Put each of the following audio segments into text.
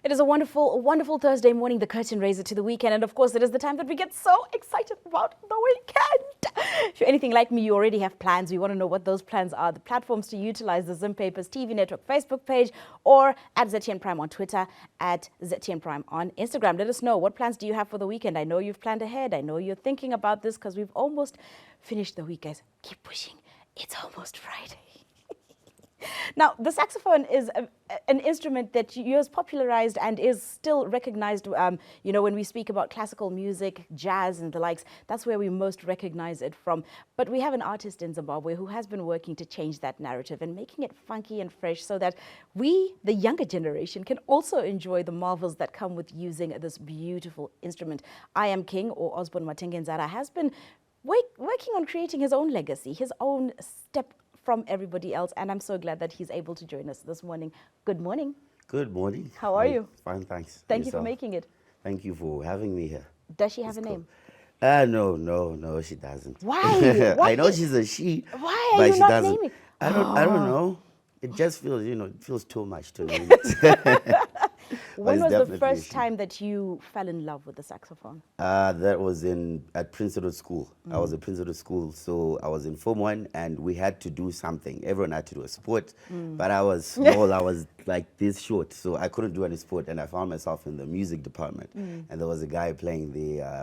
It is a wonderful Thursday morning, the curtain raiser to the weekend. And of course, it is the time that we get so excited about the weekend. If you're anything like me, you already have plans. We want to know what those plans are, the platforms to utilize, the Zim Papers TV Network Facebook page, or at ZTN Prime on Twitter, at ZTN Prime on Instagram. Let us know, what plans do you have for the weekend? I know you've planned ahead. I know you're thinking about this because we've almost finished the week, guys. Keep pushing. It's almost Friday. Now, the saxophone is an instrument that you has popularized and is still recognized. When we speak about classical music, jazz and the likes, that's where we most recognize it from. But we have an artist in Zimbabwe who has been working to change that narrative and making it funky and fresh so that we, the younger generation, can also enjoy the marvels that come with using this beautiful instrument. I Am King, or Osborne Matengenzara, has been working on creating his own legacy, his own step from everybody else, and I'm so glad that he's able to join us this morning. Good morning. Good morning. How are you? Fine, thanks. Thank you for making it. Thank you for having me here. Does she have a name? No, she doesn't. Why? I know she's a she. Why are but you she not doesn't. naming? I don't know. It just feels, it feels too much to name it. When was the first time that you fell in love with the saxophone? That was at Prince Edward School. I was at Prince Edward School, so I was in Form 1 and we had to do something. Everyone had to do a sport, but I was small, I was like this short, so I couldn't do any sport, and I found myself in the music department. And there was a guy playing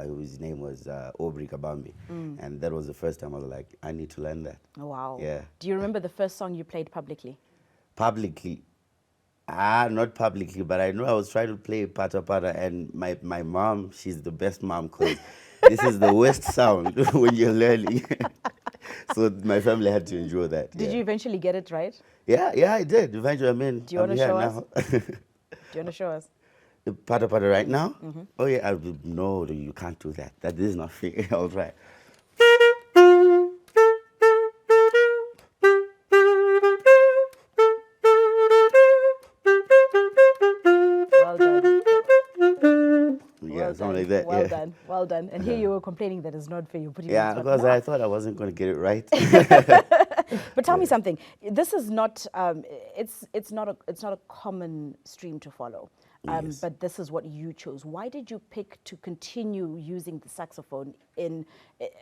whose name was Aubrey Kabambi, and that was the first time I was like, I need to learn that. Wow. Yeah. Do you remember the first song you played publicly? Publicly? Not publicly, but I know I was trying to play Pata Pata, and my mom, she's the best mom because this is the worst sound when you're learning. So my family had to enjoy that. Did you eventually get it right? Yeah, I did. Eventually, Do you want to show us? now. Do you want to show us? The Pata Pata right now? Oh yeah, no, you can't do that. That is not fair. I'll try. Well done. Yeah, something like that. Well done. Well done. And here you were complaining that it's not fair. You're putting Yeah, it on because spot. I thought I wasn't going to get it right. But tell me something. This is not. It's not a common stream to follow. Yes. But this is what you chose. Why did you pick to continue using the saxophone in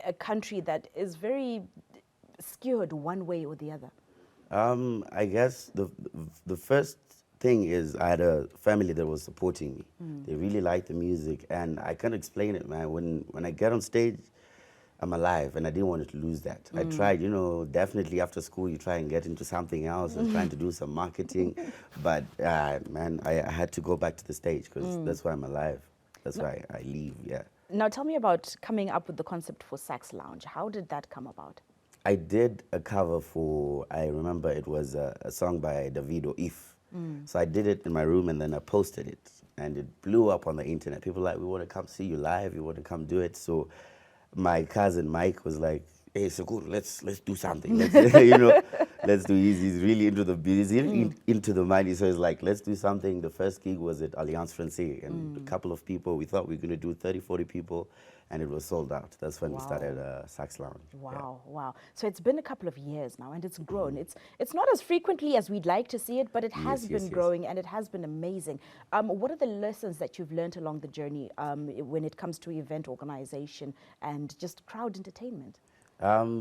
a country that is very skewed one way or the other? I guess the first thing is I had a family that was supporting me. They really liked the music, and I can't explain it, man. When I get on stage, I'm alive, and I didn't want to lose that. I tried, definitely after school you try and get into something else and trying to do some marketing, but man, I had to go back to the stage because that's why I'm alive. That's why I leave, yeah. Now tell me about coming up with the concept for Sax Lounge. How did that come about? I did a cover I remember it was a song by Davido, If. So I did it in my room and then I posted it and it blew up on the internet. People were like, we want to come see you live, you want to come do it. So my cousin Mike was like, hey, so good, let's do something. Let's, let's do it. He's really into the business, he's into the money. So he's like, let's do something. The first gig was at Alliance Francaise and a couple of people, we thought we were going to do 30, 40 people. And it was sold out. That's when we started Sax Lounge. Wow. So it's been a couple of years now, and it's grown. It's not as frequently as we'd like to see it, but it has been growing, and it has been amazing. What are the lessons that you've learned along the journey when it comes to event organization and just crowd entertainment?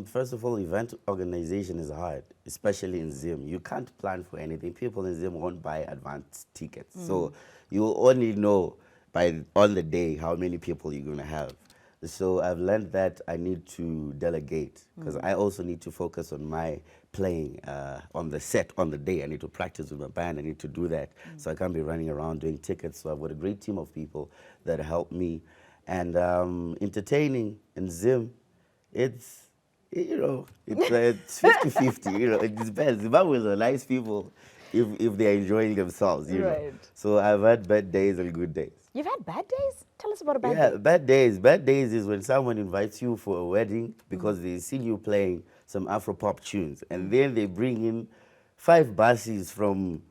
First of all, event organization is hard, especially in Zim. You can't plan for anything. People in Zim won't buy advance tickets. So you will only know on the day how many people you're going to have. So I've learned that I need to delegate because I also need to focus on my playing on the set on the day. I need to practice with my band. I need to do that. So I can't be running around doing tickets. So I've got a great team of people that help me. And entertaining in Zim, it's 50-50. It depends. Zimbabweans are nice people if they're enjoying themselves, Right. So I've had bad days and good days. You've had bad days? Tell us about a bad day. Yeah, bad days. Bad days is when someone invites you for a wedding because they see you playing some Afro-pop tunes, and then they bring in 5 buses from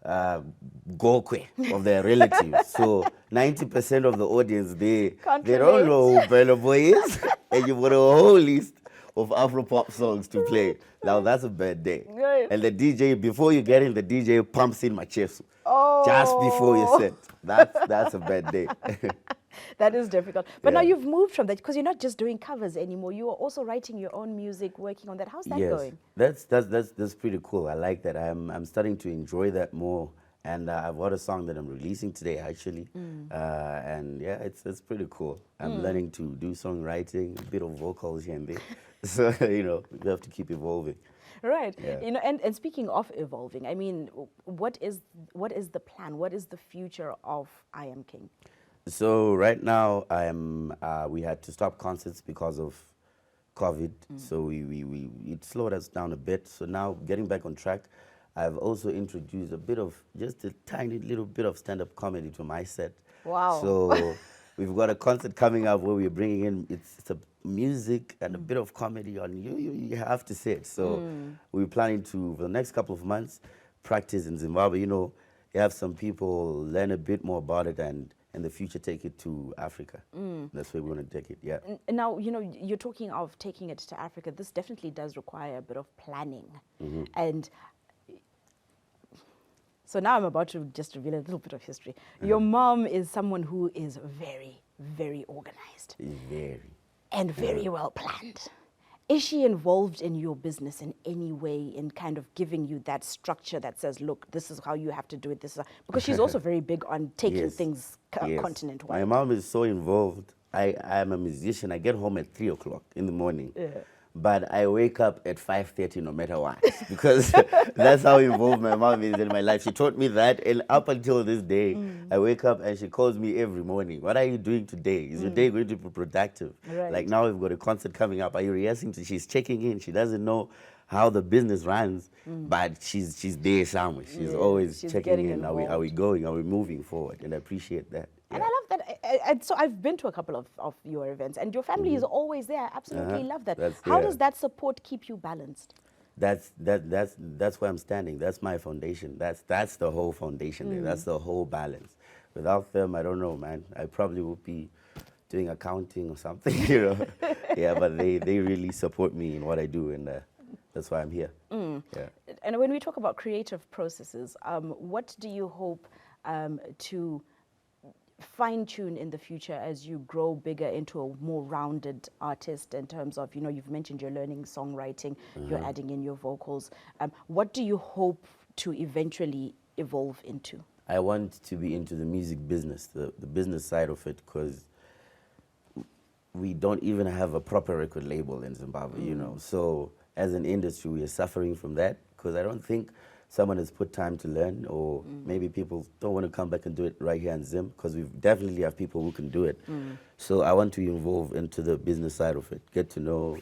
Gokwe of their relatives. So 90% of the audience, they don't know who Burna Boy is, and you've got a whole list of Afro-pop songs to play. Now that's a bad day. Right. And the DJ, before you get in, the DJ pumps in my chest. Oh. Just before you sit. That's a bad day. That is difficult. But now Yeah. you've moved from that because you're not just doing covers anymore. You are also writing your own music, working on that. How's that Yes, going? that's pretty cool. I like that. I'm starting to enjoy that more, and I've got a song that I'm releasing today actually, and yeah, it's pretty cool. I'm learning to do songwriting, a bit of vocals here and there, so you know we have to keep evolving. Right. Yeah. You know, and speaking of evolving, I mean, what is the plan? What is the future of I Am King? So right now we had to stop concerts because of COVID, so we it slowed us down a bit. So now getting back on track, I've also introduced a bit of just a tiny little bit of stand-up comedy to my set. Wow. So we've got a concert coming up where we're bringing in it's a music and a bit of comedy on you have to say it. So we're planning to for the next couple of months practice in Zimbabwe. You know, you have some people learn a bit more about it and in the future take it to Africa. That's where we want to take it. Yeah. Now, you know, you're talking of taking it to Africa. This definitely does require a bit of planning. And so now I'm about to just reveal a little bit of history. Your mom is someone who is very, very organized Very. and very well planned. Is she involved in your business in any way in kind of giving you that structure that says, look, this is how you have to do it? This is because she's also very big on taking Yes. things Yes. continent-wide. My mom is so involved. I'm a musician. I get home at 3 o'clock in the morning. But I wake up at 5:30 no matter what. Because that's how involved my mom is in my life. She taught me that. And up until this day, I wake up and she calls me every morning. What are you doing today? Is your day going to be productive? Right. Like now we've got a concert coming up. Are you rehearsing? She's checking in. She doesn't know how the business runs, but she's there somewhere. She's always she's checking getting in. Are we involved. going? Are we moving forward? And I appreciate that. And I love that. And so I've been to a couple of your events, and your family is always there. I absolutely love that. That's- How yeah. does that support keep you balanced? That's where I'm standing. That's my foundation. That's the whole foundation there. That's the whole balance. Without them, I don't know, man. I probably would be doing accounting or something, you know. Yeah, but they really support me in what I do, and that's why I'm here. Yeah. And when we talk about creative processes, what do you hope to fine-tune in the future as you grow bigger into a more rounded artist in terms of, you know, you've mentioned you're learning songwriting, you're adding in your vocals. What do you hope to eventually evolve into? I want to be into the music business, the business side of it, because we don't even have a proper record label in Zimbabwe, you know. So as an industry, we are suffering from that because I don't think someone has put time to learn, or maybe people don't want to come back and do it right here in Zim, because we definitely have people who can do it. So I want to involve into the business side of it, get to know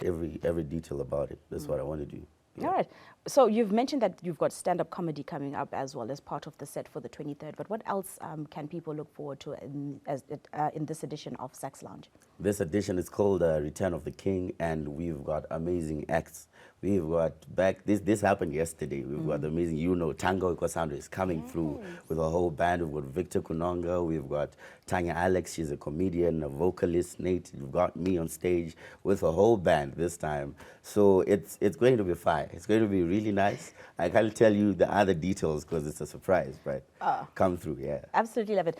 every detail about it. That's what I want to do. Yeah. All right. So you've mentioned that you've got stand-up comedy coming up as well as part of the set for the 23rd. But what else can people look forward to in this edition of Sax Lounge? This edition is called Return of the King, and we've got amazing acts. We've got this happened yesterday. We've got the amazing, Tango Ikosando is coming through with a whole band. We've got Victor Kunonga, we've got Tanya Alex, she's a comedian, a vocalist, Nate. You've got me on stage with a whole band this time. So it's going to be fire. It's going to be really nice. I can't tell you the other details because it's a surprise, but come through, yeah. Absolutely love it.